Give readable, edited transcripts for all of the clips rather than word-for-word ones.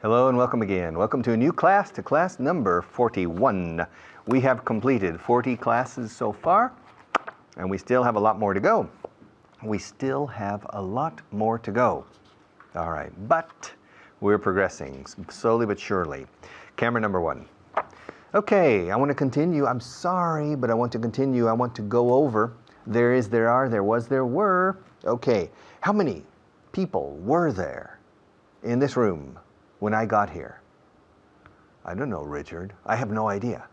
Hello and welcome again. Welcome to a new class, to class number 41. We have completed 40 classes so far, and we still have a lot more to go. We still have a lot more to go. All right, but we're progressing slowly but surely. Camera number 1. Okay, I want to continue. I'm sorry, but I want to continue. I want to go over there is, there are, there was, there were. Okay, how many people were there in this room when I got here? I don't know, Richard. I have no idea.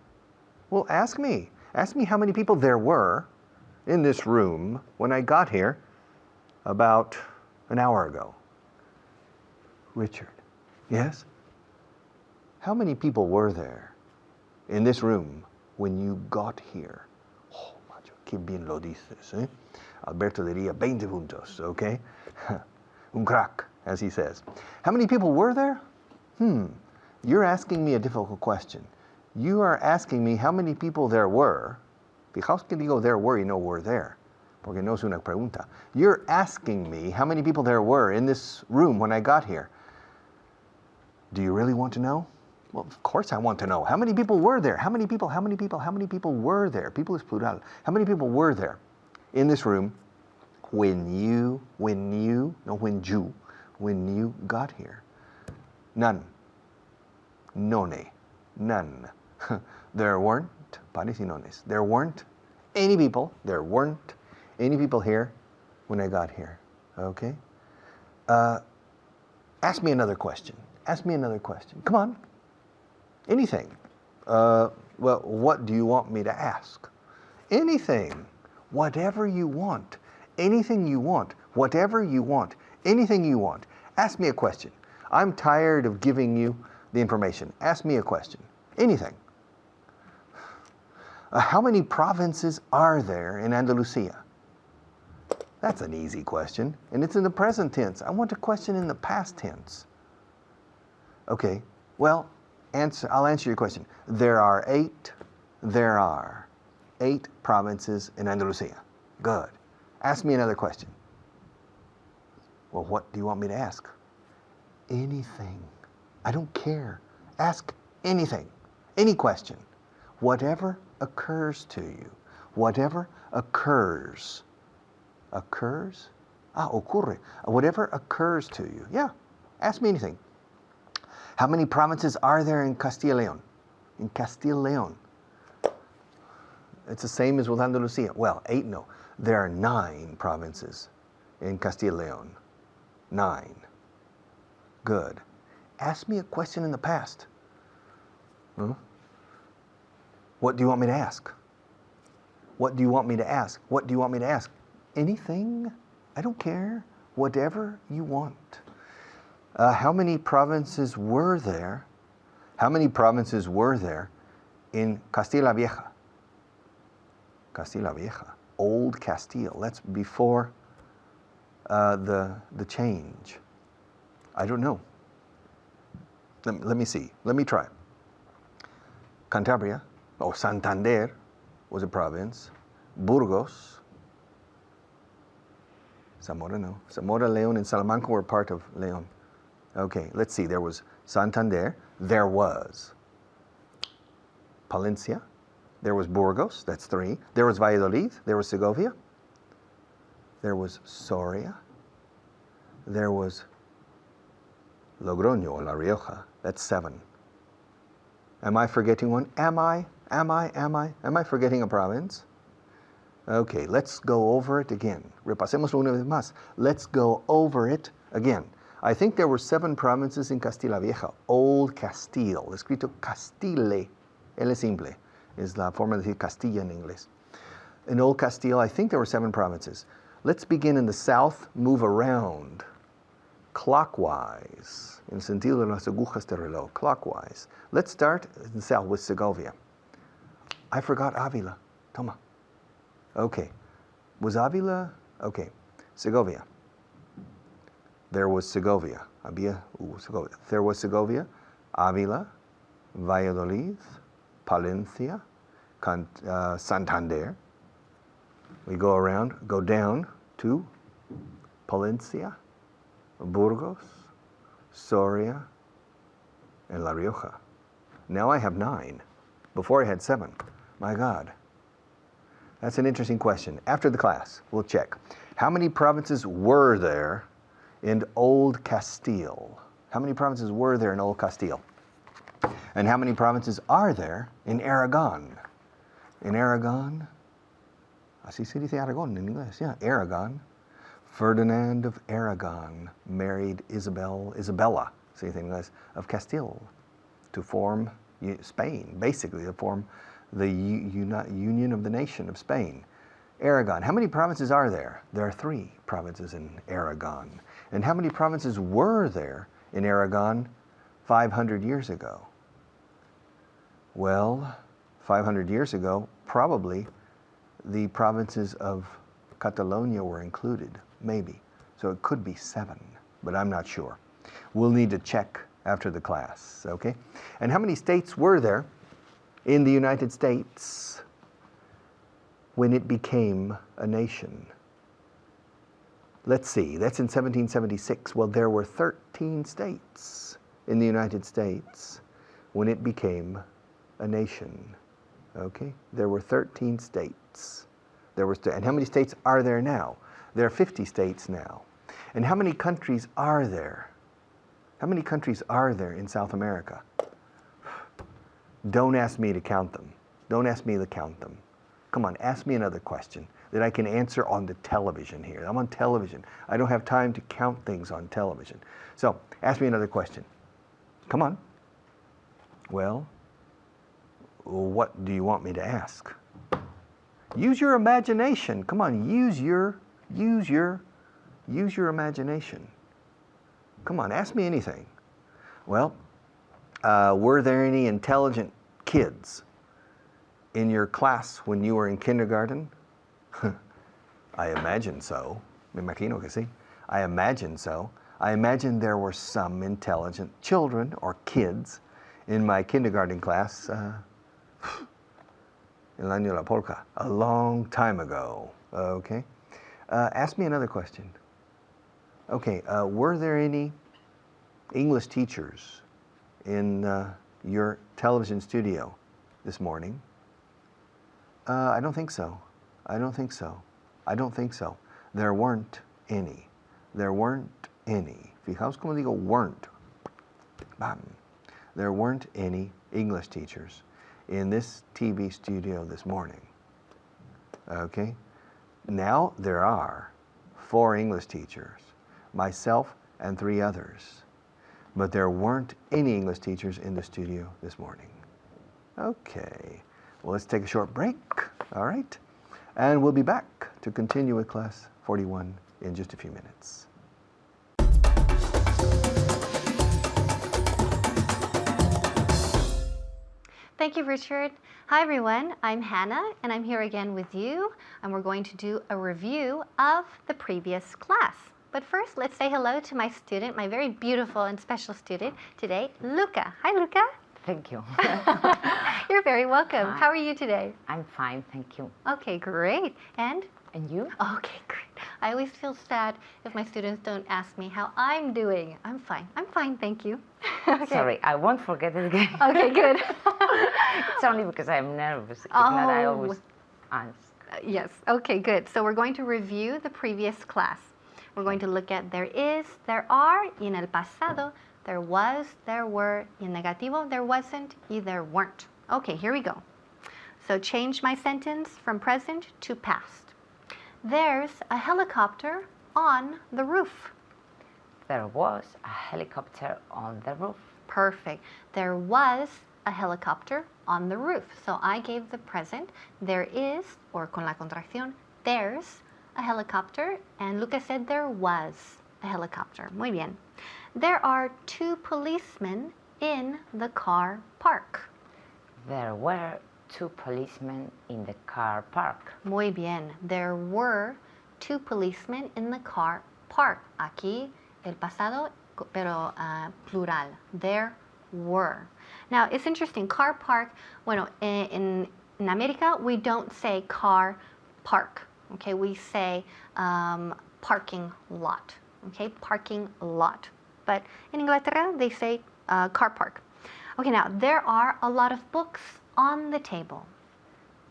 Well, ask me. Ask me how many people there were in this room when I got here about an hour ago. Richard. Yes? How many people were there in this room when you got here? Oh, macho, qué bien lo dices, eh? Alberto diría 20 puntos, okay? Un crack, as he says. How many people were there? You're asking me a difficult question. You are asking me how many people there were. Fijaos que digo there were y no were there, porque no es una pregunta. You're asking me how many people there were in this room when I got here. Do you really want to know? Well, of course I want to know. How many people were there? How many people were there? People is plural. How many people were there in this room when you got here? None. None. None. There weren't, pares y nones. There weren't any people here when I got here. Okay? Ask me another question. Come on. Anything. Well, what do you want me to ask? Anything. Whatever you want. Anything you want. Whatever you want. Anything you want. Ask me a question. I'm tired of giving you the information. Ask me a question. Anything. How many provinces are there in Andalusia? That's an easy question, and it's in the present tense. I want a question in the past tense. Okay, well, I'll answer your question. There are 8 provinces in Andalusia. Good. Ask me another question. Well, what do you want me to ask? Anything. I don't care. Ask anything. Any question. Whatever occurs to you. Whatever occurs. Occurs? Ocurre. Whatever occurs to you. Yeah. Ask me anything. How many provinces are there in Castilla y León? In Castilla y León. It's the same as with Andalusia. Well, 8, no. There are 9 provinces in Castilla y León. 9. Good. Ask me a question in the past. What do you want me to ask? What do you want me to ask? What do you want me to ask? Anything? I don't care. Whatever you want. How many provinces were there? How many provinces were there in Castilla la Vieja? Castilla la Vieja. Old Castile. That's before the change. I don't know. Let me see. Let me try. Cantabria, or Santander, was a province. Burgos. Zamora, no. Zamora, León, and Salamanca were part of León. Okay, let's see. There was Santander. There was Palencia. There was Burgos. That's 3. There was Valladolid. There was Segovia. There was Soria. There was Logroño or La Rioja. That's 7. Am I forgetting one? Am I forgetting a province? Okay, let's go over it again. Repasemos una vez más. Let's go over it again. I think there were 7 provinces in Castilla la Vieja. Old Castile. Escrito Castile. L simple. Es la forma de decir Castilla en inglés. In Old Castile, I think there were 7 provinces. Let's begin in the south, move around. Clockwise, in sentido de las agujas de reloj, clockwise. Let's start in the south with Segovia. I forgot Avila. Toma. Okay. Was Avila? Okay. Segovia. There was Segovia. Segovia. There was Segovia, Avila, Valladolid, Palencia, Santander. We go around, go down to Palencia, Burgos, Soria, in La Rioja. Now I have 9. Before I had 7. My God. That's an interesting question. After the class, we'll check. How many provinces were there in Old Castile? How many provinces were there in Old Castile? And how many provinces are there in Aragon? In Aragon, así se dice Aragon in English, yeah, Aragon. Ferdinand of Aragon married Isabella, say in English, of Castile to form Spain, basically to form the Union of the Nation of Spain. Aragon. How many provinces are there? There are 3 provinces in Aragon. And how many provinces were there in Aragon 500 years ago? Well, 500 years ago, probably the provinces of Catalonia were included, maybe. So it could be 7, but I'm not sure. We'll need to check after the class, okay? And how many states were there in the United States when it became a nation? Let's see, that's in 1776. Well, there were 13 states in the United States when it became a nation. Okay, there were 13 states. And how many states are there now? There are 50 states now. And how many countries are there? How many countries are there in South America? Don't ask me to count them. Don't ask me to count them. Come on, ask me another question that I can answer on the television here. I'm on television. I don't have time to count things on television. So, ask me another question. Come on. Well, what do you want me to ask? Use your imagination. Come on, use your imagination. Come on, ask me anything. Well, were there any intelligent kids in your class when you were in kindergarten? I imagine so. Me imagino que sí. I imagine so. I imagine there were some intelligent children or kids in my kindergarten class El año de la polka, a long time ago. Okay. Ask me another question. Okay, were there any English teachers in your television studio this morning? I don't think so. I don't think so. I don't think so. There weren't any. There weren't any. Fijaos como digo weren't. Bam. There weren't any English teachers in this TV studio this morning. Okay? Now there are 4 English teachers, myself and 3 others. But there weren't any English teachers in the studio this morning. Okay. Well, let's take a short break. All right. And we'll be back to continue with class 41 in just a few minutes. Thank you, Richard. Hi, everyone. I'm Hannah, and I'm here again with you, and we're going to do a review of the previous class. But first, let's say hello to my student, my very beautiful and special student today, Luca. Hi, Luca. Thank you. You're very welcome. Hi. How are you today? I'm fine, thank you. Okay, great. And you? okay, great. I always feel sad if my students don't ask me how I'm doing. I'm fine. I'm fine, thank you. Okay. Sorry, I won't forget it again. Okay, good. It's only because I'm nervous. If not, I always ask. Yes, okay, good. So we're going to review the previous class. We're going to look at there is, there are, y en el pasado, there was, there were, y en negativo, there wasn't, y there weren't. Okay, here we go. So change my sentence from present to past. There's a helicopter on the roof. There was a helicopter on the roof. Perfect. There was a helicopter on the roof. So I gave the present. There is, or con la contracción, there's a helicopter. And Lucas said there was a helicopter. Muy bien. There are 2 policemen in the car park. There were 2 policemen in the car park. Muy bien. There were 2 policemen in the car park. Aquí el pasado, pero plural. There were. Now, it's interesting. Car park, bueno, in America, we don't say car park. Okay, we say parking lot. Okay, parking lot. But in Inglaterra, they say car park. Okay, now there are a lot of books on the table.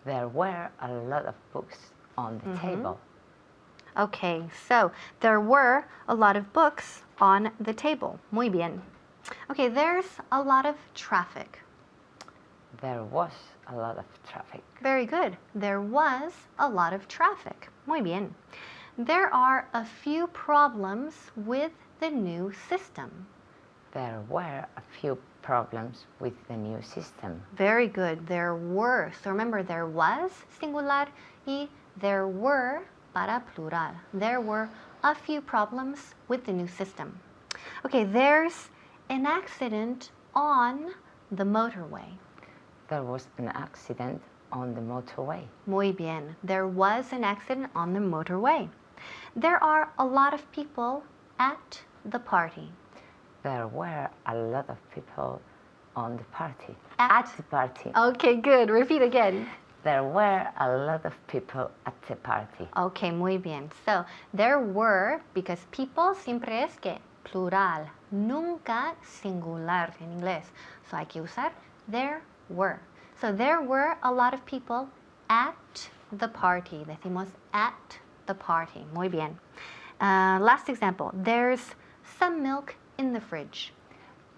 There were a lot of books on the table. Okay, so there were a lot of books on the table. Muy bien. Okay, there's a lot of traffic. There was a lot of traffic. Very good. There was a lot of traffic. Muy bien. There are a few problems with the new system. There were a few problems with the new system. Very good. There were. So remember, there was singular y there were para plural. There were a few problems with the new system. Okay, there's an accident on the motorway. There was an accident on the motorway. Muy bien. There was an accident on the motorway. There are a lot of people at the party. There were a lot of people on the party. At the party. Okay, good. Repeat again. There were a lot of people at the party. Okay, muy bien. So, there were, because people siempre es que plural, nunca singular en inglés. So, hay que usar there were. So, there were a lot of people at the party. Decimos at the party. Muy bien. Last example. There's some milk in the fridge.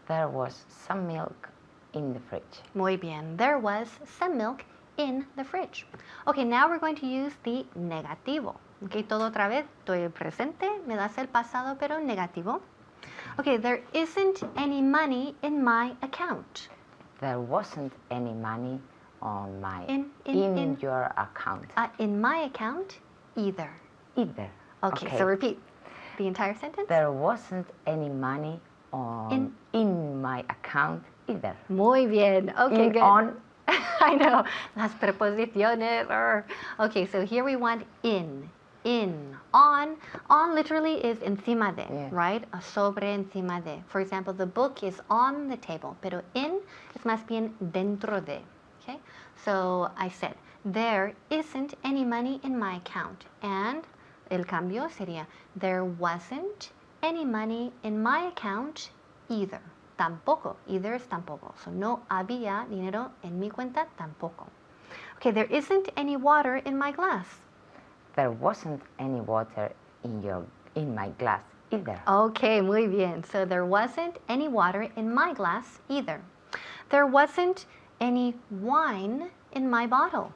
There was some milk in the fridge. Muy bien. There was some milk in the fridge. Okay, now we're going to use the negativo. Okay, todo otra vez. Estoy presente. Me das el pasado, pero negativo. Okay, there isn't any money in my account. There wasn't any money on my In your account. In my account, either. Either. Okay, so repeat the entire sentence. There wasn't any money in my account either. Muy bien. Okay, good. On. I know. Las preposiciones. Okay, so here we want in. On. On literally is encima de, right? Sobre, encima de. For example, the book is on the table, pero in es más bien dentro de. Okay? So I said, there isn't any money in my account. And el cambio sería, there wasn't any money in my account either. Tampoco. Either es tampoco. So no había dinero en mi cuenta tampoco. Okay, there isn't any water in my glass. There wasn't any water in my glass either. Okay, muy bien. So there wasn't any water in my glass either. There wasn't any wine in my bottle.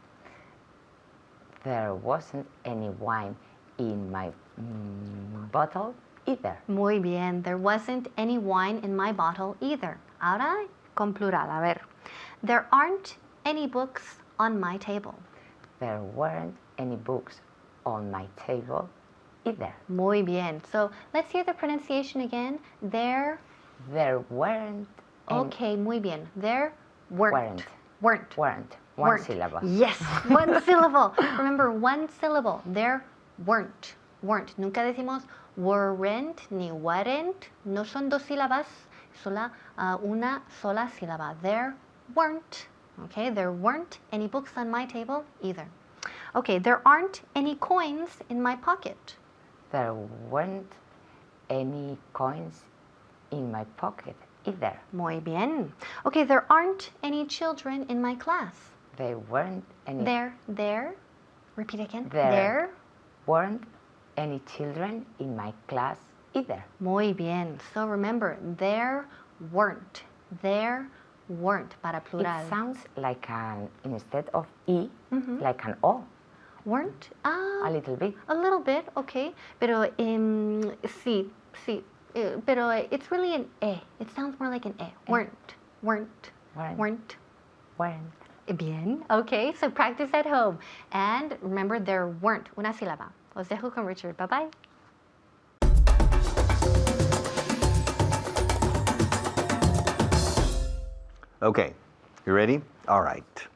There wasn't any wine in my bottle either. Muy bien. There wasn't any wine in my bottle either. Ahora con plural. A ver. There aren't any books on my table. There weren't any books on my table either. Muy bien. So let's hear the pronunciation again. There weren't. Okay, muy bien. There weren't. Weren't. One syllable. Yes, one syllable. Remember, one syllable. There weren't. Nunca decimos weren't ni weren't. No son dos sílabas, una sola sílaba. There weren't. Okay, there weren't any books on my table either. Okay, there aren't any coins in my pocket. There weren't any coins in my pocket either. Muy bien. Okay, there aren't any children in my class. There weren't any. There. Repeat again. There weren't any children in my class either. Muy bien. So remember, there weren't. There weren't para plural. It sounds like instead of E, like an O. Weren't? A little bit. A little bit, okay. Pero sí. Pero it's really an E. It sounds more like an E. Weren't. Bien. Okay, so practice at home. And remember, there weren't. Una sílaba. Os dejo con Richard. Bye-bye. Okay, you ready? All right.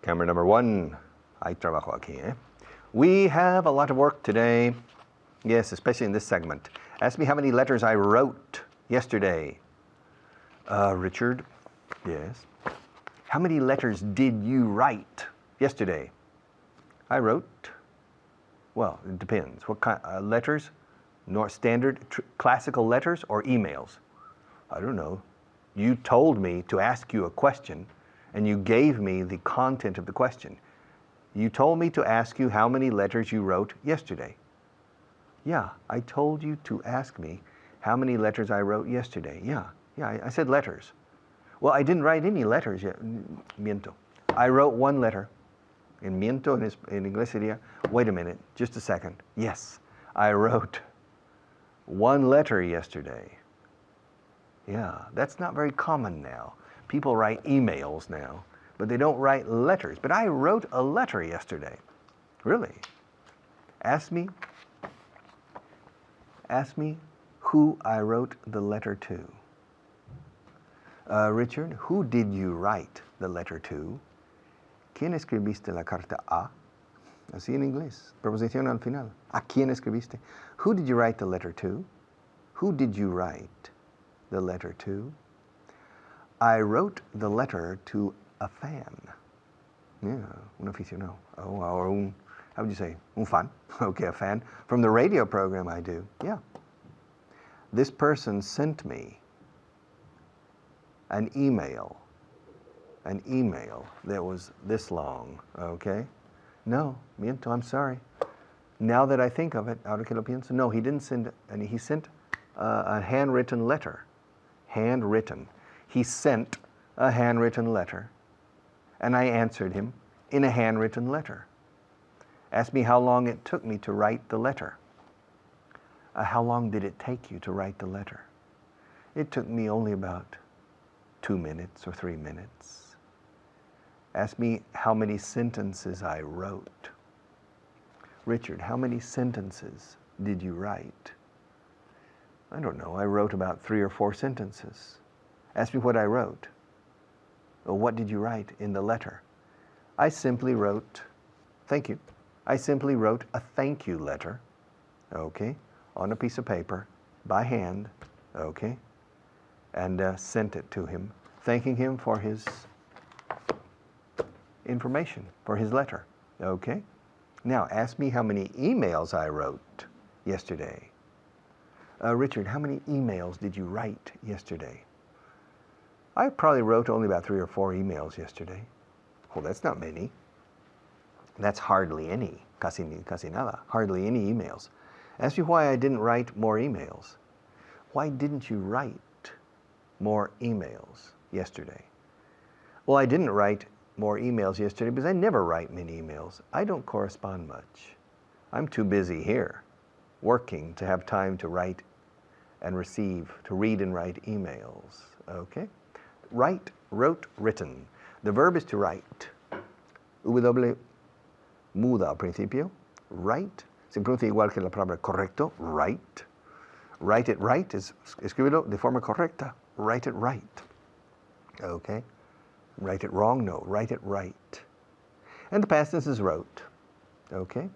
Camera number one. Hay trabajo aquí, eh? We have a lot of work today. Yes, especially in this segment. Ask me how many letters I wrote yesterday. Richard, yes. How many letters did you write yesterday? I wrote, well, it depends. What kind letters? Standard classical letters or emails? I don't know. You told me to ask you a question, and you gave me the content of the question. You told me to ask you how many letters you wrote yesterday. Yeah, I told you to ask me how many letters I wrote yesterday. Yeah, I said letters. Well, I didn't write any letters yet. Miento. I wrote one letter. En miento en inglés sería, wait a minute, just a second. Yes, I wrote one letter yesterday. Yeah, that's not very common now. People write emails now, but they don't write letters. But I wrote a letter yesterday. Really? Ask me who I wrote the letter to. Richard, who did you write the letter to? ¿Quién escribiste la carta a? Así en inglés, preposición al final. ¿A quién escribiste? Who did you write the letter to? Who did you write the letter to? I wrote the letter to a fan. Yeah, un aficionado. Oh, or un, how would you say? Un fan. Okay, a fan. From the radio program I do. Yeah. This person sent me an email that was this long, okay? No, miento, I'm sorry. Now that I think of it, ahora que lo pienso, no, he didn't send, and he sent a handwritten letter. Handwritten. He sent a handwritten letter, and I answered him in a handwritten letter. Asked me how long it took me to write the letter. How long did it take you to write the letter? It took me only about 2 minutes or 3 minutes. Ask me how many sentences I wrote. Richard, how many sentences did you write? I don't know, I wrote about 3 or 4 sentences. Ask me what I wrote. Well, what did you write in the letter? I simply wrote, thank you. I simply wrote a thank you letter, okay, on a piece of paper, by hand, okay, and sent it to him, thanking him for his information, for his letter, okay? Now, ask me how many emails I wrote yesterday. Richard, how many emails did you write yesterday? I probably wrote only about 3 or 4 emails yesterday. Well, that's not many. That's hardly any, casi nada, hardly any emails. Ask me why I didn't write more emails. Why didn't you write more emails yesterday? Well, I didn't write more emails yesterday because I never write many emails. I don't correspond much. I'm too busy here, working to have time to write and receive, to read and write emails, okay? Write, wrote, written. The verb is to write. W muda al principio. Write. Se pronuncia igual que la palabra correcto. Write. Write it right es escríbelo de forma correcta. Write it right. Okay? Write it wrong? No. Write it right. And the past tense is wrote. Okay?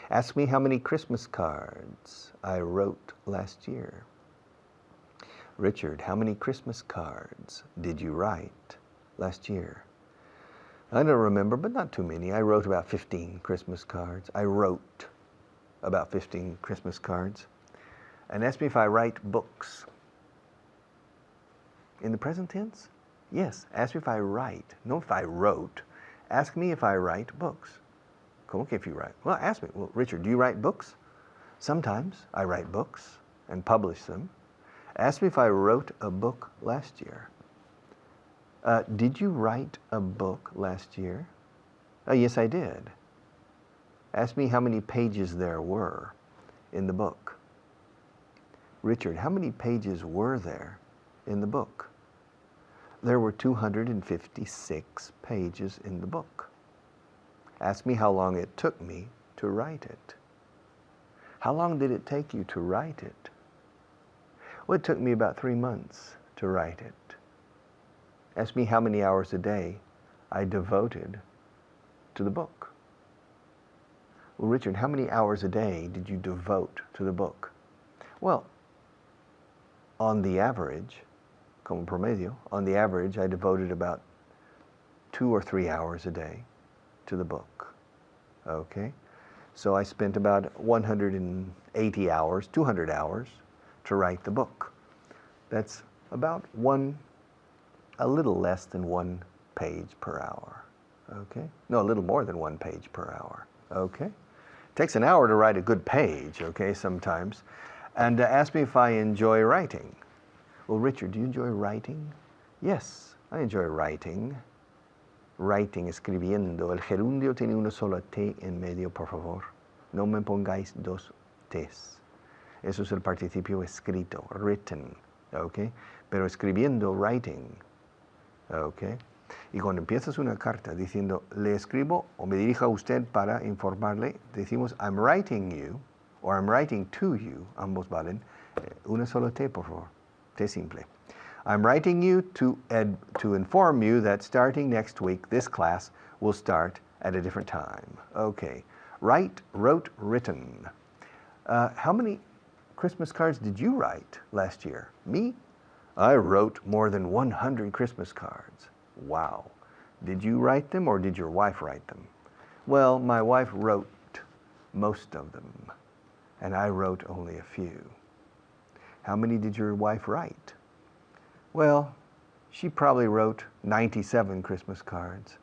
Ask me how many Christmas cards I wrote last year. Richard, how many Christmas cards did you write last year? I don't remember, but not too many. I wrote about 15 Christmas cards. I wrote about 15 Christmas cards. And ask me if I write books. In the present tense? Yes. Ask me if I write. No, if I wrote. Ask me if I write books. Como que if you write? Well, ask me. Well, Richard, do you write books? Sometimes I write books and publish them. Ask me if I wrote a book last year. Did you write a book last year? Yes, I did. Ask me how many pages there were in the book. Richard, how many pages were there in the book? There were 256 pages in the book. Ask me how long it took me to write it. How long did it take you to write it? Well, it took me about 3 months to write it. Ask me how many hours a day I devoted to the book. Well, Richard, how many hours a day did you devote to the book? Well, on the average, como promedio, on the average, I devoted about 2 or 3 hours a day to the book. Okay? So I spent about 180 hours, 200 hours to write the book. That's about 1 a little less than 1 page per hour. Okay? No, a little more than 1 page per hour. Okay? It takes an hour to write a good page, okay, sometimes. And ask me if I enjoy writing. Well, Richard, do you enjoy writing? Yes, I enjoy writing. Writing, escribiendo. El gerundio tiene una sola T en medio, por favor. No me pongáis 2 T's. Eso es el participio escrito, written, ¿ok? Pero escribiendo, writing, ¿ok? Y cuando empiezas una carta diciendo, le escribo o me dirijo a usted para informarle, decimos, I'm writing you, or I'm writing to you, ambos valen, una sola T, por favor, T simple. I'm writing you to inform you that starting next week, this class will start at a different time. Okay. Write, wrote, written. How many Christmas cards did you write last year? Me? I wrote more than 100 Christmas cards. Wow. Did you write them or did your wife write them? Well, my wife wrote most of them, and I wrote only a few. How many did your wife write? Well, she probably wrote 97 Christmas cards,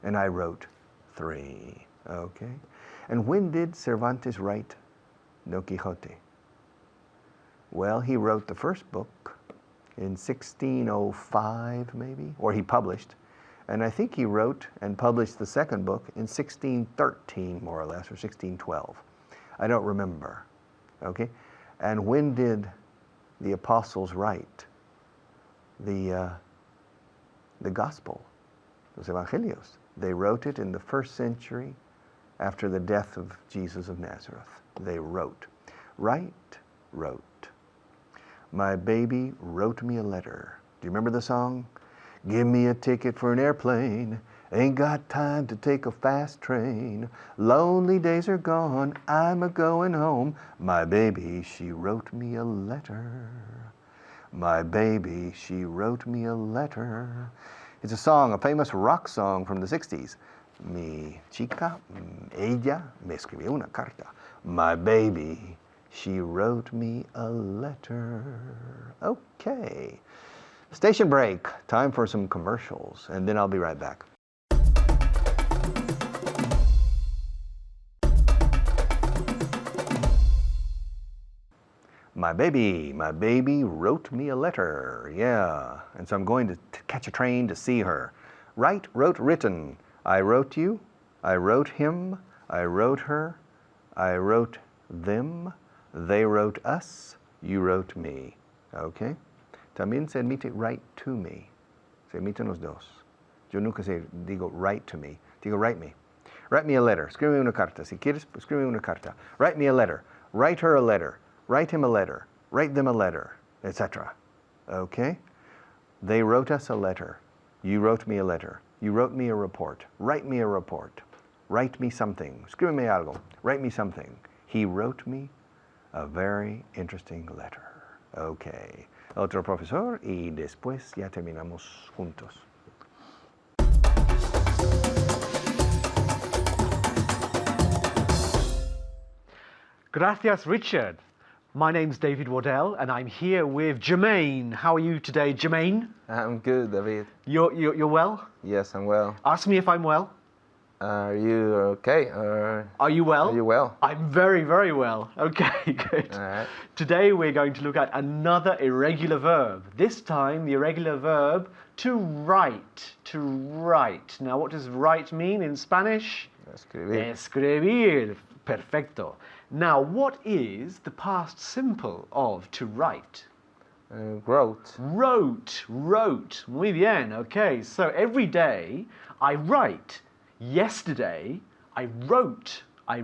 and I wrote 3. Okay? And when did Cervantes write Don Quixote? Well, he wrote the first book in 1605, maybe, or he published. And I think he wrote and published the second book in 1613, more or less, or 1612. I don't remember. Okay? And when did the apostles write the gospel, los evangelios? They wrote it in the 1st century after the death of Jesus of Nazareth. They wrote. Write, wrote. My baby wrote me a letter. Do you remember the song? Give me a ticket for an airplane. Ain't got time to take a fast train. Lonely days are gone. I'm a-going home. My baby, she wrote me a letter. My baby, she wrote me a letter. It's a song, a famous rock song from the 60s. Mi chica, ella me escribió una carta. My baby, she wrote me a letter. Okay. Station break. Time for some commercials, and then I'll be right back. My baby wrote me a letter. Yeah. And so I'm going to catch a train to see her. Write, wrote, written. I wrote you. I wrote him. I wrote her. I wrote them. They wrote us. You wrote me. Okay? También se admite write to me. Se admiten los dos. Yo nunca digo write to me. Digo write me. Write me a letter. Escríbeme una carta. Si quieres, escríbeme una carta. Write me a letter. Write her a letter. Write him a letter. Write them a letter, etc. Okay? They wrote us a letter. You wrote me a letter. You wrote me a report. Write me a report. Write me something. Escríbeme algo. Write me something. He wrote me a very interesting letter. Okay. Otro profesor y después ya terminamos juntos. Gracias, Richard. My name's David Waddell, and I'm here with Jermaine. How are you today, Jermaine? I'm good, David. You're well? Yes, I'm well. Ask me if I'm well. Are you okay? Are you well? Are you well? I'm very, very well. Okay, good. All right. Today we're going to look at another irregular verb. This time the irregular verb to write. To write. Now what does write mean in Spanish? Escribir. Escribir. Perfecto. Now what is the past simple of to write? Wrote. Wrote. Muy bien. Okay, so every day I write. Yesterday I wrote. Not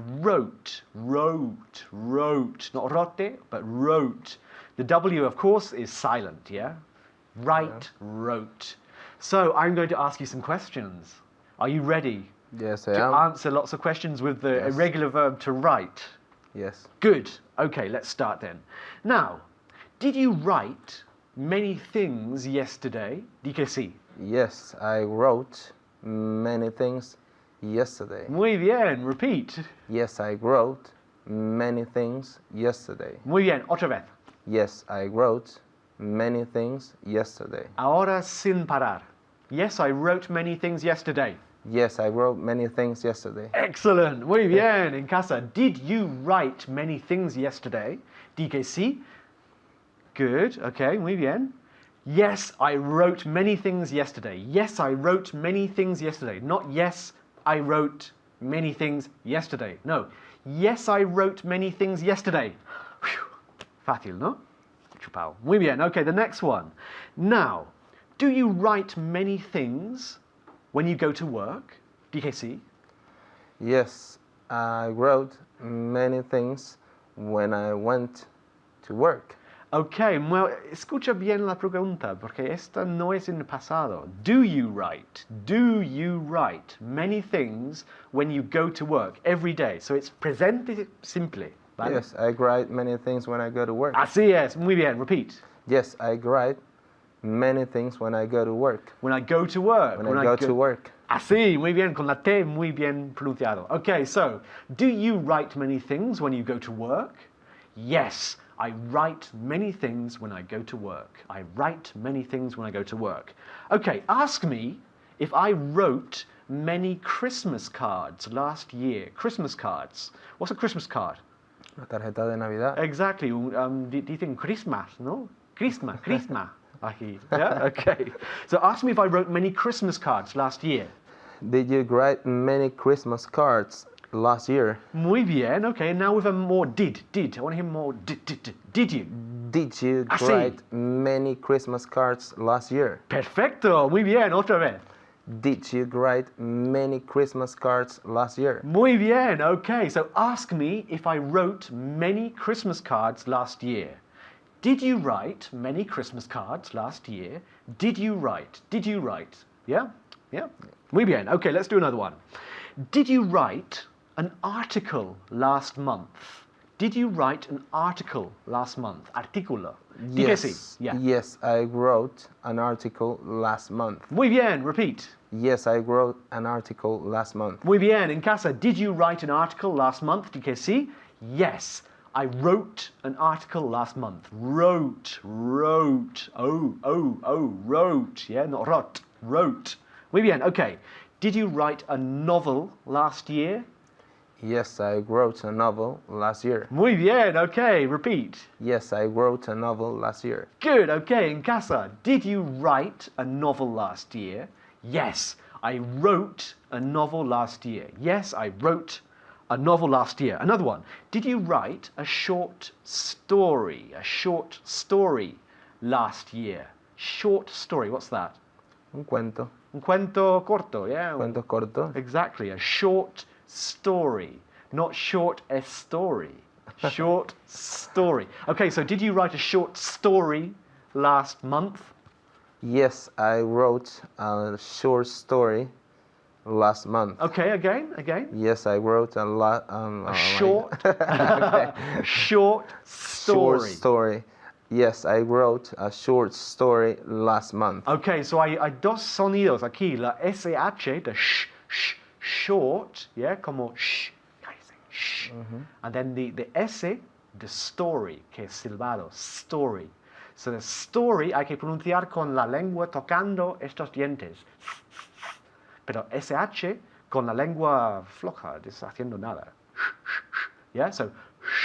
rote, but wrote. The W, of course, is silent, yeah? Write, wrote. So I'm going to ask you some questions. Are you ready Yes, I to am. answer lots of questions with the Yes. irregular verb to write? Yes. Good. Okay, let's start then. Now, did you write many things yesterday? Di que sí. Yes, I wrote many things yesterday. Muy bien. Repeat. Yes, I wrote many things yesterday. Muy bien. Otra vez. Yes, I wrote many things yesterday. Ahora sin parar. Yes, I wrote many things yesterday. Yes, I wrote many things yesterday. Excellent. Muy bien. En casa, did you write many things yesterday? Di que sí. Good. Okay, muy bien. Yes, I wrote many things yesterday. Yes, I wrote many things yesterday. Not yes, I wrote many things yesterday. No. Yes, I wrote many things yesterday. Whew. Fácil, ¿no? Chupao. Muy bien. Okay, the next one. Now, do you write many things when you go to work? Di que sí. Yes, I wrote many things when I went to work. Ok, well, escucha bien la pregunta, porque esta no es en el pasado. Do you write many things when you go to work every day? So it's presente simple, ¿vale? Yes, I write many things when I go to work. Así es, muy bien, repeat. Yes, I write many things when I go to work. When I go to work. When I go to work. Así, muy bien, con la T muy bien pronunciado. Okay, so, do you write many things when you go to work? Yes, I write many things when I go to work. I write many things when I go to work. Okay, ask me if I wrote many Christmas cards last year. Christmas cards. What's a Christmas card? La tarjeta de Navidad. Exactly. Dicen Christmas, no? Christmas. Aquí. Yeah? Okay. So ask me if I wrote many Christmas cards last year. Did you write many Christmas cards last year? Muy bien. Okay, now with a more did. I want to hear more did you? Did you Así. write many Christmas cards last year? Perfecto. Muy bien. Otra vez. Did you write many Christmas cards last year? Muy bien. Okay, so ask me if I wrote many Christmas cards last year. Did you write many Christmas cards last year? Did you write? Yeah? Yeah? Muy bien. Okay, let's do another one. Did you write an article last month? Did you write an article last month? Artículo. Di que sí. Yeah. Yes, I wrote an article last month. Muy bien. Repeat. Yes, I wrote an article last month. Muy bien. En casa, did you write an article last month? Di que sí. Yes, I wrote an article last month. Wrote. Wrote. Yeah, not rot. Wrote. Muy bien. Okay. Did you write a novel last year? Yes, I wrote a novel last year. Muy bien. Okay. Repeat. Yes, I wrote a novel last year. Good. Okay. En casa, did you write a novel last year? Yes, I wrote a novel last year. Yes, I wrote a novel last year. Another one. Did you write a short story? A short story last year. Short story. What's that? Un cuento. Un cuento corto. Yeah. Cuento corto. Exactly. A short story. Not short a story. Short story. Okay, so did you write a short story last month? Yes, I wrote a short story last month. Okay, again. Yes, I wrote A short story. Short story. Yes, I wrote a short story last month. Okay, so hay dos sonidos aquí, la SH, the short, yeah, como sh, sh. And then the S, the story, que es silbado, story. So the story hay que pronunciar con la lengua tocando estos dientes. Pero SH con la lengua floja, deshaciendo nada. Yeah, so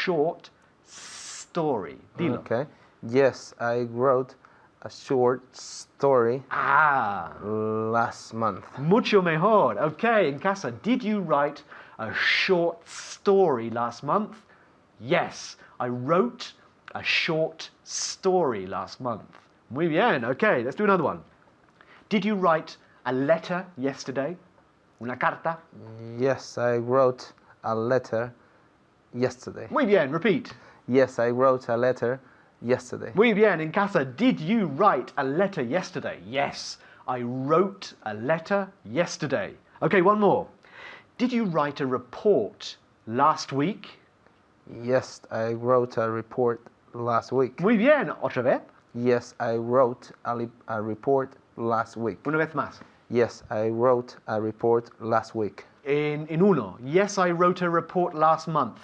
short story. Dilo. Okay. Yes, I wrote a short story last month. Mucho mejor. Okay, en casa, did you write a short story last month? Yes, I wrote a short story last month. Muy bien. Okay, let's do another one. Did you write a letter yesterday? Una carta? Yes, I wrote a letter yesterday. Muy bien. Repeat. Yes, I wrote a letter yesterday. Muy bien. En casa, did you write a letter yesterday? Yes, I wrote a letter yesterday. Okay, one more. Did you write a report last week? Yes, I wrote a report last week. Muy bien. Otra vez. Yes, I wrote a report last week. Una vez más. Yes, I wrote a report last week. En uno. Yes, I wrote a report last month.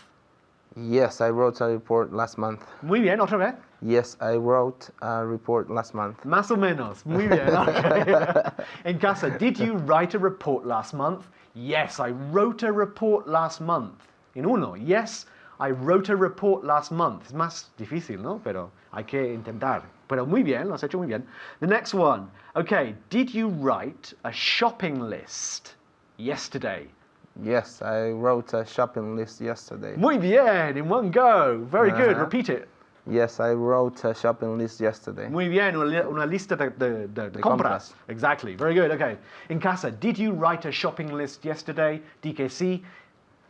Yes, I wrote a report last month. Muy bien, otra vez. Yes, I wrote a report last month. Más o menos. Muy bien, okay. En casa, did you write a report last month? Yes, I wrote a report last month. En uno, yes, I wrote a report last month. Es más difícil, ¿no? Pero hay que intentar. Pero muy bien, lo has hecho muy bien. The next one. Okay, did you write a shopping list yesterday? Yes, I wrote a shopping list yesterday. Muy bien, in one go. Very good. Repeat it. Yes, I wrote a shopping list yesterday. Muy bien, una lista de compras. compras. Exactly, very good, okay. En casa, did you write a shopping list yesterday? Di que sí.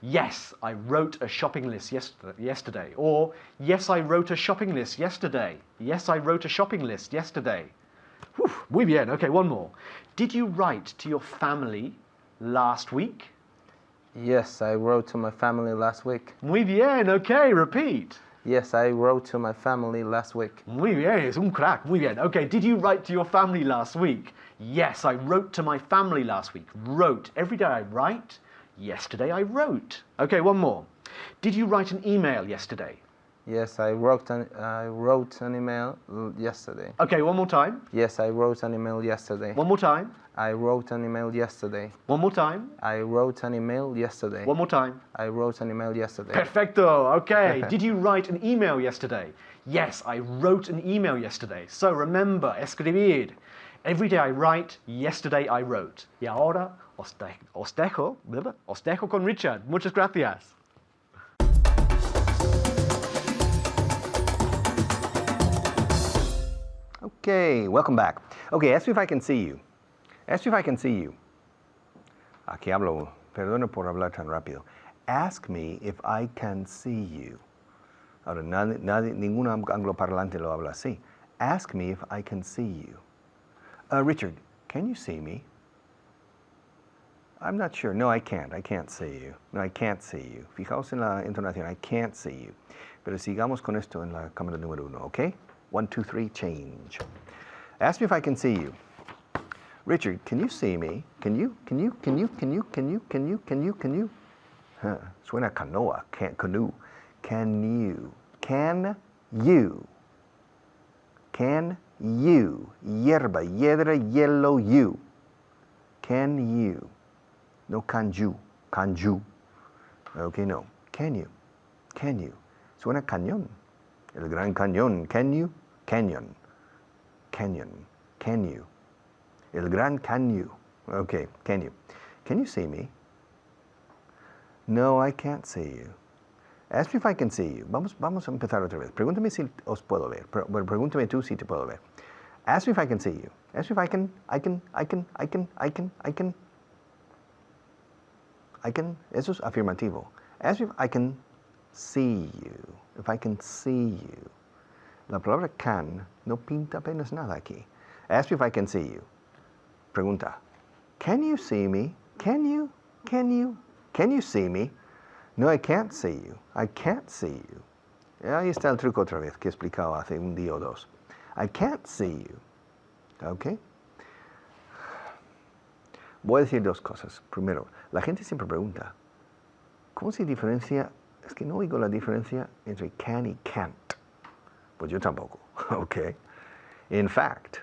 Yes, I wrote a shopping list yesterday. Or, yes, I wrote a shopping list yesterday. Yes, I wrote a shopping list yesterday. Whew, muy bien, okay, one more. Did you write to your family last week? Yes, I wrote to my family last week. Muy bien, okay, repeat. Yes, I wrote to my family last week. Muy bien, es un crack, muy bien. Okay, did you write to your family last week? Yes, I wrote to my family last week. Wrote. Every day I write. Yesterday I wrote. Okay, one more. Did you write an email yesterday? Yes, I wrote an email yesterday. Okay, one more time. Yes, I wrote an email yesterday. One more time. I wrote an email yesterday. One more time. I wrote an email yesterday. One more time. I wrote an email yesterday. Perfecto. Okay. Did you write an email yesterday? Yes, I wrote an email yesterday. So remember, escribir. Every day I write, yesterday I wrote. Y ahora os dejo con Richard. Muchas gracias. Okay, welcome back. Okay, ask me if I can see you. Ask me if I can see you. Aquí hablo, perdona por hablar tan rápido. Ask me if I can see you. Ahora, ningún angloparlante lo habla así. Ask me if I can see you. Richard, can you see me? I'm not sure. No, I can't. I can't see you. No, I can't see you. Fijaos en la entonación. I can't see you. Pero sigamos con esto en la cámara número 1, ¿ok? 1, 2, 3, change. Ask me if I can see you. Richard, can you see me? Can you? Huh, suena canoa, canoe. Can you? Hierba, hiedra, yellow, you. Can you? No canju. Okay, no. Can you? Suena cañón. El Gran Cañón. Can you? Canyon. Can you? El Gran Cañón. Okay, can you? Can you see me? No, I can't see you. Ask me if I can see you. Vamos a empezar otra vez. Pregúntame si os puedo ver. Bueno, pregúntame tú si te puedo ver. Ask me if I can see you. Ask me if I can. Eso es afirmativo. Ask me if I can see you. If I can see you. La palabra can no pinta apenas nada aquí. Ask me if I can see you. Pregunta. Can you see me? Can you see me? No, I can't see you. I can't see you. Ahí está el truco otra vez que he explicado hace un día o dos. I can't see you. ¿Ok? Voy a decir dos cosas. Primero, la gente siempre pregunta, ¿cómo se diferencia? Es que no oigo la diferencia entre can y can't. Pues yo tampoco. ¿Ok? In fact,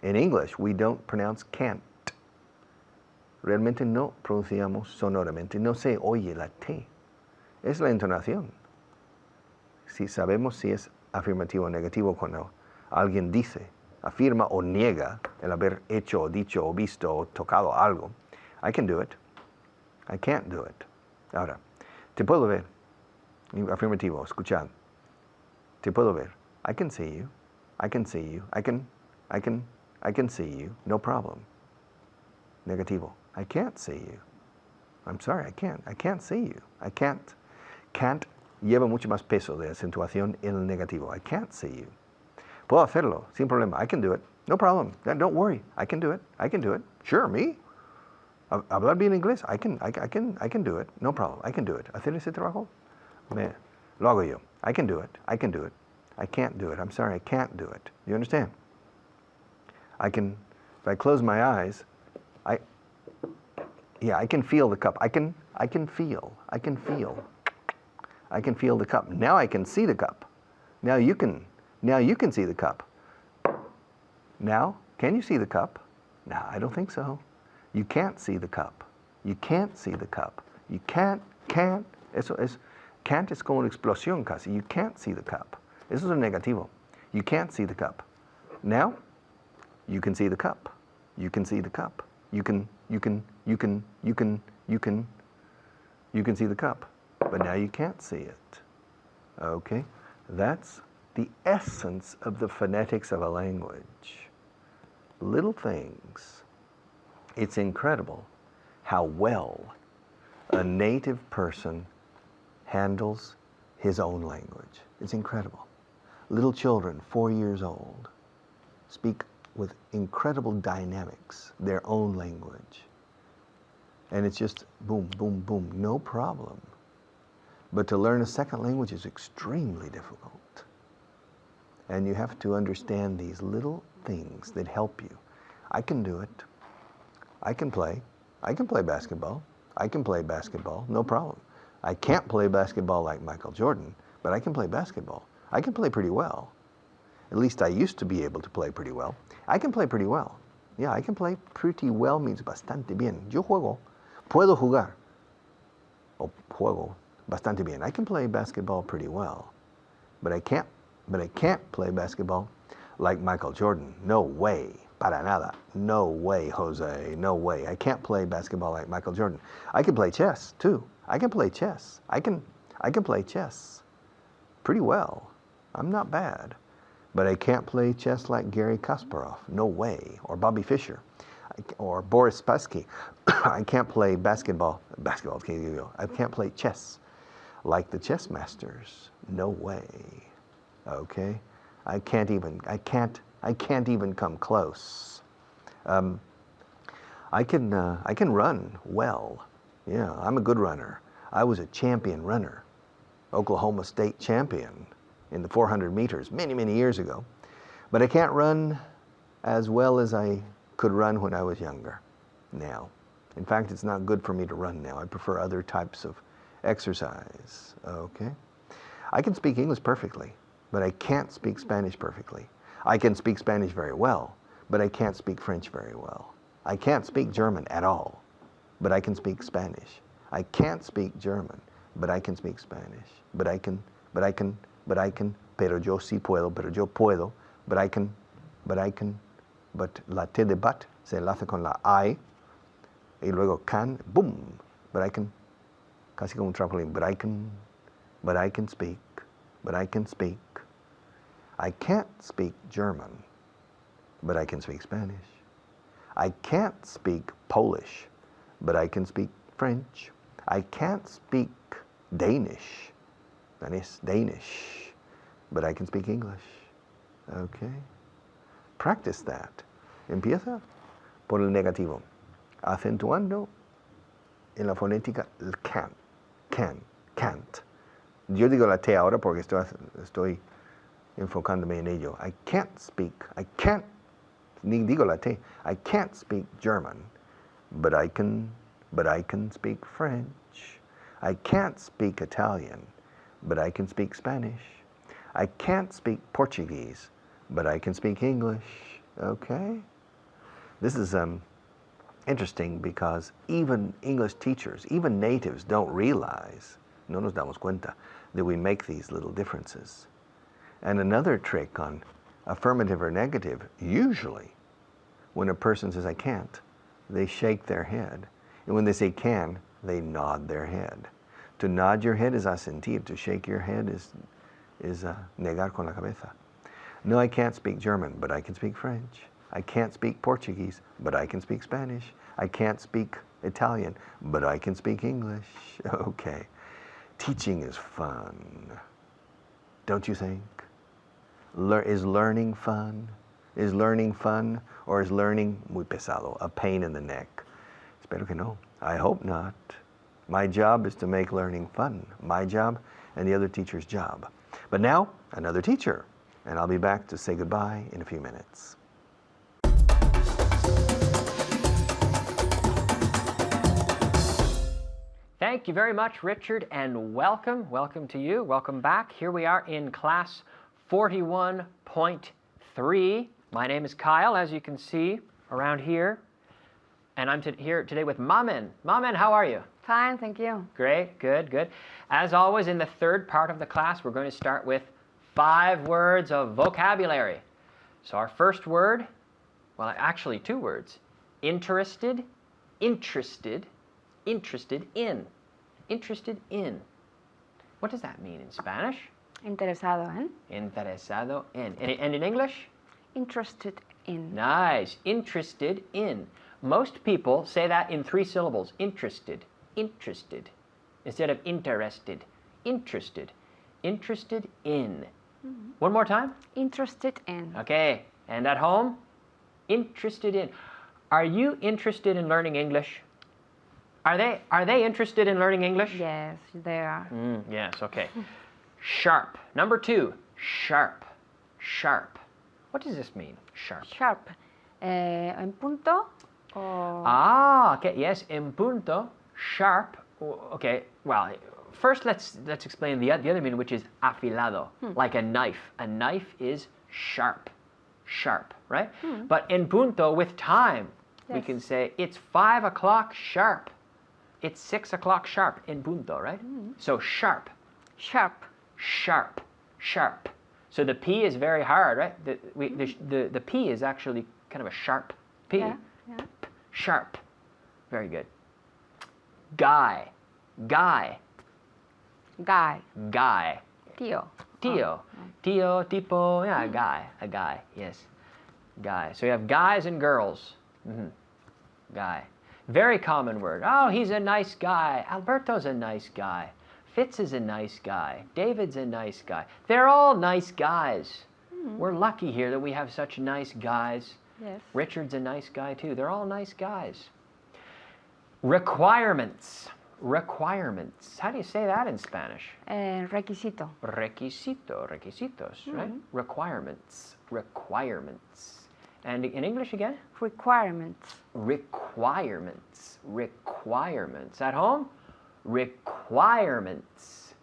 in English, we don't pronounce can't. Realmente no pronunciamos sonoramente, no se oye la T. Es la entonación. Si sabemos si es afirmativo o negativo cuando alguien dice, afirma o niega el haber hecho o dicho o visto o tocado algo. I can do it. I can't do it. Ahora, te puedo ver. Afirmativo, escuchad. Te puedo ver. I can see you. I can see you. I can see you. No problem. Negativo. I can't see you. I'm sorry, I can't. I can't see you. I can't. Can't lleva mucho más peso de acentuación en el negativo. I can't see you. Puedo hacerlo, sin problema. I can do it. No problem. Don't worry. I can do it. I can do it. Sure, me. Hablar bien inglés. I can do it. No problem. I can do it. Hacer ese trabajo. Lo hago yo. I can do it. I can do it. I can't do it. I'm sorry, I can't do it. You understand? If I close my eyes, I can feel the cup. I can feel. I can feel the cup. Now I can see the cup. Now you can see the cup. Now, can you see the cup? No, I don't think so. You can't see the cup. You can't see the cup. You can't. Eso es, can't es como una explosión casi. You can't see the cup. Eso es un negativo. You can't see the cup. Now, you can see the cup. You can see the cup. You can see the cup. But now you can't see it. Okay? That's the essence of the phonetics of a language. Little things. It's incredible how well a native person handles his own language. It's incredible. Little children, 4 years old, speak with incredible dynamics their own language. And it's just boom, boom, boom, no problem. But to learn a second language is extremely difficult. And you have to understand these little things that help you. I can do it. I can play basketball. I can play basketball, no problem. I can't play basketball like Michael Jordan, but I can play basketball. I can play pretty well. At least I used to be able to play pretty well. I can play pretty well. Yeah, I can play pretty well means bastante bien. Yo juego, puedo jugar. O juego bastante bien. I can play basketball pretty well. But I can't play basketball like Michael Jordan. No way. Para nada. No way, Jose. No way. I can't play basketball like Michael Jordan. I can play chess too. I can play chess. I can play chess pretty well. I'm not bad. But I can't play chess like Gary Kasparov. No way. Or Bobby Fischer. Or Boris Spassky. I can't play basketball. I can't play chess like the chess masters. No way. Okay? I can't even come close. I can run well. Yeah, I'm a good runner. I was a champion runner. Oklahoma State champion in the 400 meters many, many years ago. But I can't run as well as I could run when I was younger now. In fact, it's not good for me to run now. I prefer other types of exercise. Okay? I can speak English perfectly, but I can't speak Spanish perfectly. I can speak Spanish very well, but I can't speak French very well. I can't speak German at all, but I can speak Spanish. I can't speak German, but I can speak Spanish. But yo sí puedo, pero yo puedo, but la T de but se enlaza con la I, y luego can, boom, but I can, casi como un trampolín, but I can speak. I can't speak German, but I can speak Spanish. I can't speak Polish, but I can speak French. I can't speak Danish, but I can speak English. Okay? Practice that. Empieza por el negativo, acentuando en la fonética el can't. Yo digo la T ahora porque estoy enfocándome en ello. I can't speak German, but I can speak French. I can't speak Italian, but I can speak Spanish. I can't speak Portuguese, but I can speak English. Okay? This is interesting because even English teachers, even natives don't realize, no nos damos cuenta, that we make these little differences. And another trick on affirmative or negative, usually when a person says I can't, they shake their head. And when they say can, they nod their head. To nod your head is asentir. To shake your head is negar con la cabeza. No, I can't speak German, but I can speak French. I can't speak Portuguese, but I can speak Spanish. I can't speak Italian, but I can speak English. Okay. Teaching is fun. Don't you think? Is learning fun? Is learning fun, or is learning muy pesado, a pain in the neck? Espero que no. I hope not. My job is to make learning fun. My job and the other teacher's job. But now, another teacher. And I'll be back to say goodbye in a few minutes. Thank you very much, Richard, and welcome. Welcome to you. Welcome back. Here we are in class 41.3. My name is Kyle, as you can see around here. And I'm here today with Mamen. Mamen, how are you? Fine, thank you. Great, good, good. As always, in the third part of the class, we're going to start with 5 words of vocabulary. So our first word, well, actually 2 words. Interested, interested, interested in. Interested in. What does that mean in Spanish? Interesado en. Interesado en. And in English? Interested in. Nice. Interested in. Most people say that in 3 syllables. Interested, interested, instead of interested. Interested, interested in. One more time. Interested in. Okay. And at home? Interested in. Are you interested in learning English? Are they interested in learning English? Yes, they are. Yes, okay. Sharp. Number 2, sharp. Sharp. What does this mean? Sharp. Sharp. En punto o... Ah, okay, yes, en punto, sharp. Okay, well, first let's explain the other meaning, which is afilado, like a knife. A knife is sharp. Sharp, right? But en punto, with time, we Yes. can say it's 5 o'clock sharp. It's 6 o'clock sharp, en punto, right? So sharp, Sharp. sharp, sharp. So the P is very hard, right? The P is actually kind of a sharp P. Yeah, yeah. Sharp. Very good. Guy, guy, Guy. guy. Tío. Tío, tío, tipo, yeah, a guy, yes. Guy. So you have guys and girls. Guy. Very common word. Oh, he's a nice guy. Alberto's a nice guy. Fitz is a nice guy. David's a nice guy. They're all nice guys. We're lucky here that we have such nice guys. Yes. Richard's a nice guy too. They're all nice guys. Requirements. Requirements. How do you say that in Spanish? Requisito. Requisito, requisitos, right? Requirements, requirements. And in English again? Requirements. Requirements, requirements. At home? Requirements.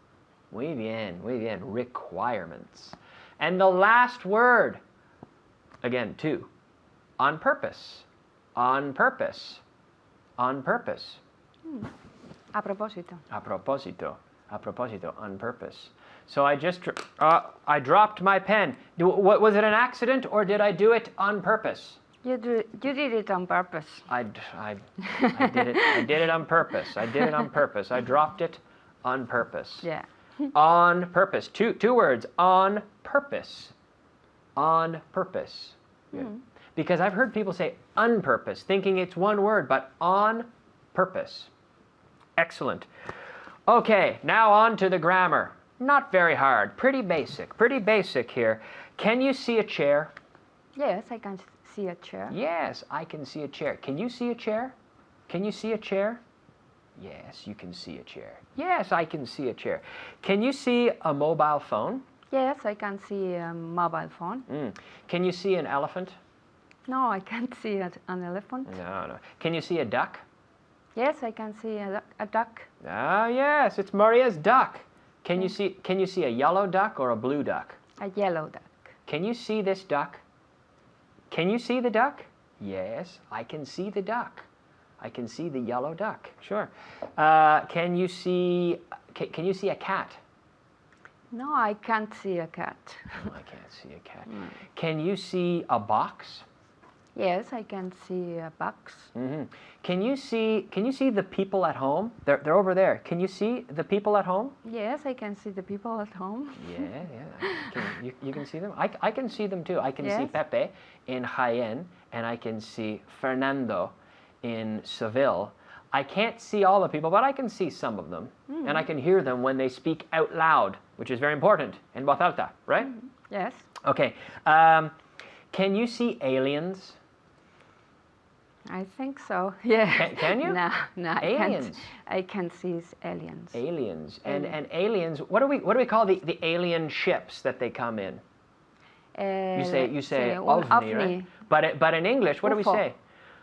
Muy bien, requirements. And the last word, again, 2. On purpose, on purpose, on purpose. A propósito. A propósito, on purpose. So I just, I dropped my pen. Was it an accident or did I do it on purpose? You did it on purpose. I did it on purpose. I did it on purpose. I dropped it on purpose. Yeah. On purpose. Two words. On purpose. On purpose. Good. Because I've heard people say on purpose, thinking it's one word, but on purpose. Excellent. Okay, now on to the grammar. Not very hard. Pretty basic here. Can you see a chair? Yes, I can see a chair. Yes, I can see a chair. Can you see a chair? Can you see a chair? Yes, you can see a chair. Yes, I can see a chair. Can you see a mobile phone? Yes, I can see a mobile phone. Can you see an elephant? No, I can't see an elephant. No. Can you see a duck? Yes, I can see a duck. Ah, yes, it's Maria's duck. Can you see a yellow duck or a blue duck? A yellow duck. Can you see this duck? Can you see the duck? Yes, I can see the duck. I can see the yellow duck. Sure. Can you see a cat? No, I can't see a cat. No, I can't see a cat. Can you see a box? Yes, I can see a box. Can you see the people at home? They're over there. Can you see the people at home? Yes, I can see the people at home. Yeah. You can see them? I can see them too. I can see Yes. Pepe in Jaén, and I can see Fernando in Seville. I can't see all the people, but I can see some of them. And I can hear them when they speak out loud, which is very important, en voz alta, right? Yes. Okay. Can you see aliens? I think so. Yeah. Can you? No, I Aliens. can't. I can see aliens. Aliens. And aliens, what do we call the alien ships that they come in? You say ovni, right? But in English, what do we UFO. say?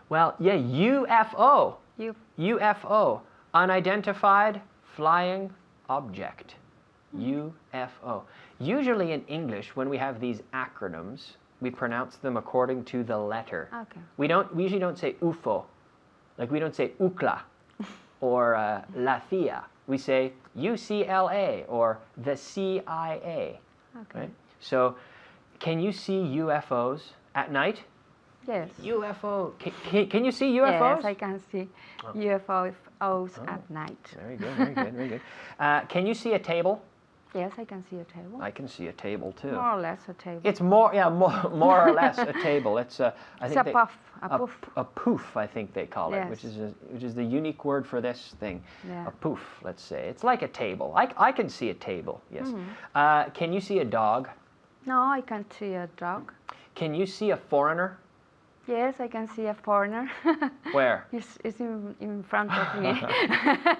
Well, yeah, UFO. UFO. Unidentified flying object. UFO. Usually in English, when we have these acronyms, we pronounce them according to the letter. Okay. We usually don't say UFO. Like we don't say UCLA or La CIA. We say UCLA or the CIA. Okay. Right? So, can you see UFOs at night? Yes. UFO. Can you see UFOs? Yes, I can see UFOs at night. Very good, very good, very good. Can you see a table? Yes, I can see a table. I can see a table too. More or less a table. It's more or less a table. It's I think It's a puff, a poof. A poof, I think they call it, Yes. which is the unique word for this thing. Yeah. A poof, let's say. It's like a table. I can see a table. Yes. Can you see a dog? No, I can't see a dog. Can you see a foreigner? Yes, I can see a foreigner. Where? It's in front of me.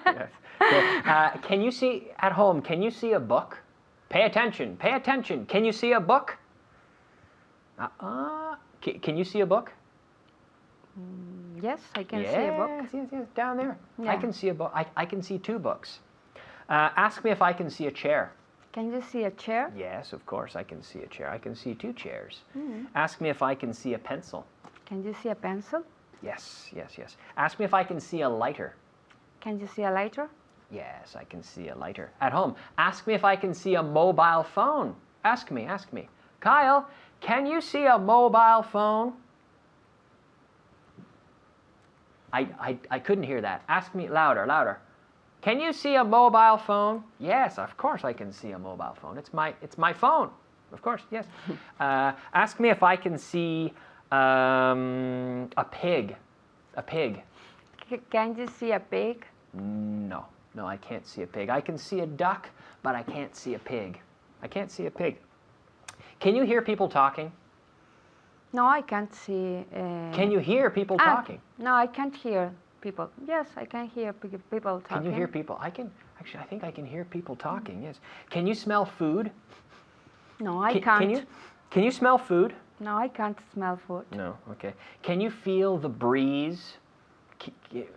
Yes. Okay. Can you see at home? Can you see a book? Pay attention. Pay attention. Can you see a book? Can you see a book? Yes, I can see a book. Yes, down there. I Yeah. can see a book. I can see two books. Ask me if I can see a chair. Can you see a chair? Yes, of course I can see a chair. I can see two chairs. Ask me if I can see a pencil. Can you see a pencil? Yes, yes, yes. Ask me if I can see a lighter. Can you see a lighter? Yes, I can see a lighter. At home, ask me if I can see a mobile phone. Ask me, ask me. Kyle, can you see a mobile phone? I couldn't hear that. Ask me louder, louder. Can you see a mobile phone? Yes, of course I can see a mobile phone. It's my phone. Of course, yes. Ask me if I can see a pig. A pig. Can you see a pig? No, no, I can't see a pig. I can see a duck, but I can't see a pig. I can't see a pig. Can you hear people talking? No, I can't see. Can you hear people talking? No, I can't hear people. Yes, I can hear people talking. Can you hear people? I think I can hear people talking, yes. Can you smell food? No, I can't. Can you smell food? No, I can't smell food. No, okay. Can you feel the breeze?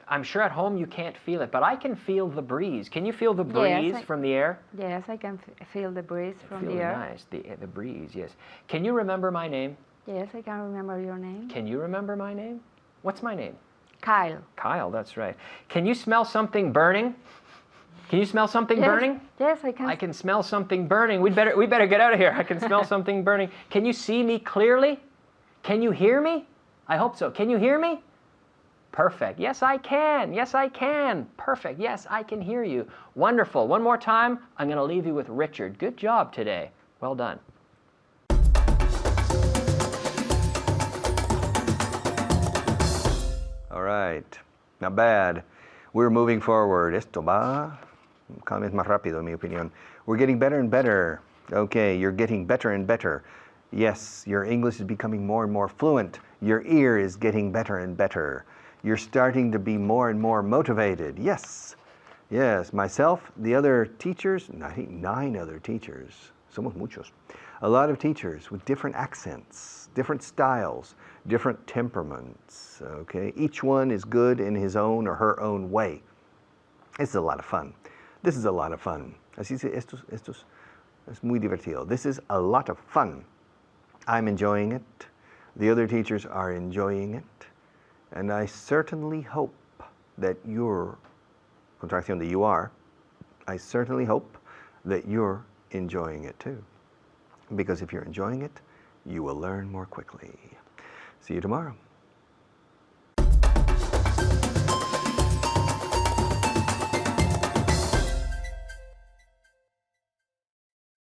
I'm sure at home you can't feel it, but I can feel the breeze. Can you feel the breeze from the air? Yes, I can feel the breeze from the air. Nice, the breeze, yes. Can you remember my name? Yes, I can remember your name. Can you remember my name? What's my name? Kyle. Kyle, that's right. Can you smell something burning? Can you smell something burning? Yes, I can. I can smell something burning. We better get out of here. I can smell something burning. Can you see me clearly? Can you hear me? I hope so. Can you hear me? Perfect. Yes, I can. Yes, I can. Perfect. Yes, I can hear you. Wonderful. One more time. I'm going to leave you with Richard. Good job today. Well done. All right. Not bad. We're moving forward. Esto va cada vez más rápido, en mi opinión. We're getting better and better. Okay, you're getting better and better. Yes, your English is becoming more and more fluent. Your ear is getting better and better. You're starting to be more and more motivated. Yes. Yes, myself, the other teachers, I think 9 other teachers. Somos muchos. A lot of teachers with different accents, different styles, different temperaments, okay? Each one is good in his own or her own way. It's a lot of fun. This is a lot of fun. Así se, esto es muy divertido. This is a lot of fun. I'm enjoying it. The other teachers are enjoying it. And I certainly hope that you're, contracción de you are, I certainly hope that you're enjoying it too. Because if you're enjoying it, you will learn more quickly. See you tomorrow.